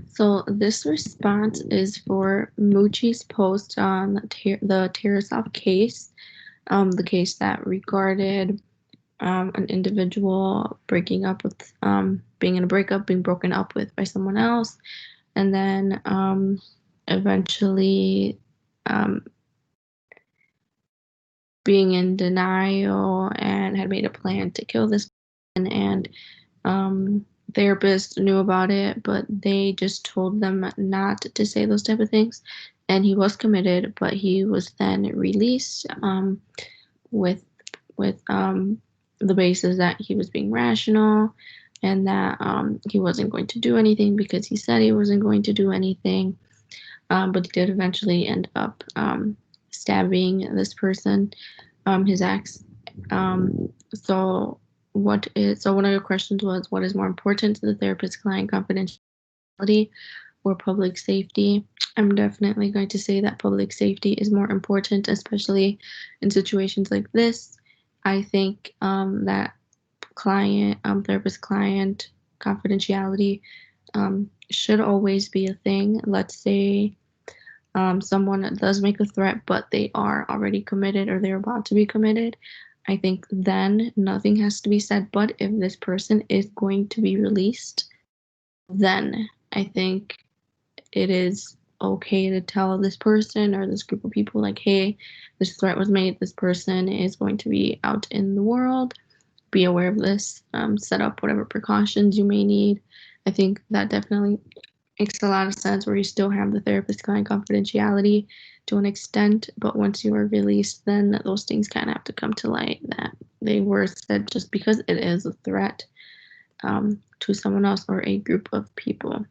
So this response is for Mucci's post on the Tarasoff case, the case that regarded an individual breaking up with, being in a breakup, being broken up with by someone else, and then eventually um, being in denial and had made a plan to kill this person, and therapist knew about it, but they just told them not to say those type of things. And he was committed, but he was then released with the basis that he was being rational and that he wasn't going to do anything because he said he wasn't going to do anything. But he did eventually end up stabbing this person, his ex. So one of your questions was, what is more important to the therapist client, confidentiality or public safety? I'm definitely going to say that public safety is more important, especially in situations like this. I think that therapist client confidentiality should always be a thing. Let's say someone does make a threat, but they are already committed or they're about to be committed. I think then nothing has to be said. But if this person is going to be released, then I think it is okay to tell this person or this group of people, like, hey, this threat was made, this person is going to be out in the world, be aware of this, set up whatever precautions you may need. I think that definitely makes a lot of sense, where you still have the therapist client confidentiality to an extent, but once you are released, then those things kind of have to come to light, that they were said just because it is a threat to someone else or a group of people.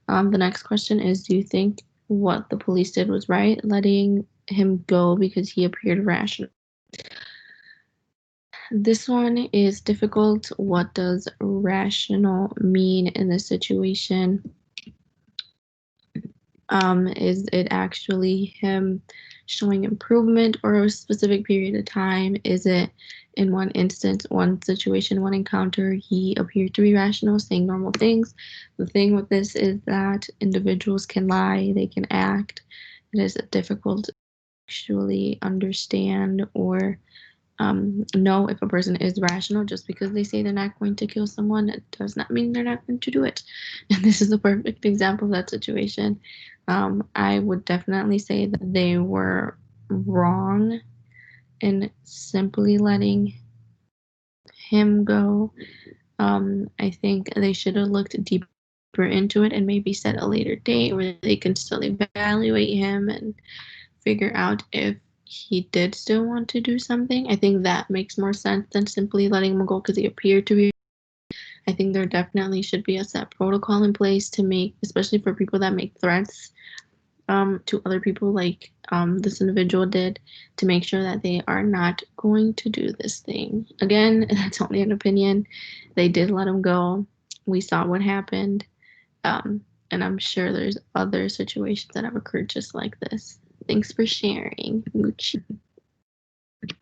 The next question is, do you think what the police did was right, letting him go because he appeared rational? This one is difficult. What does rational mean in this situation? Is it actually him showing improvement or a specific period of time? Is it in one instance, one situation, one encounter, he appeared to be rational, saying normal things? The thing with this is that individuals can lie, they can act. It is difficult to actually understand or know if a person is rational. Just because they say they're not going to kill someone, it does not mean they're not going to do it. And this is a perfect example of that situation. I would definitely say that they were wrong in simply letting him go. I think they should have looked deeper into it and maybe set a later date where they can still evaluate him and figure out if he did still want to do something. I think that makes more sense than simply letting him go because he appeared to be. I think there definitely should be a set protocol in place to make, especially for people that make threats to other people, like this individual did, to make sure that they are not going to do this thing again. That's only an opinion. They did let him go. We saw what happened. And I'm sure there's other situations that have occurred just like this. Thanks for sharing, Moochie.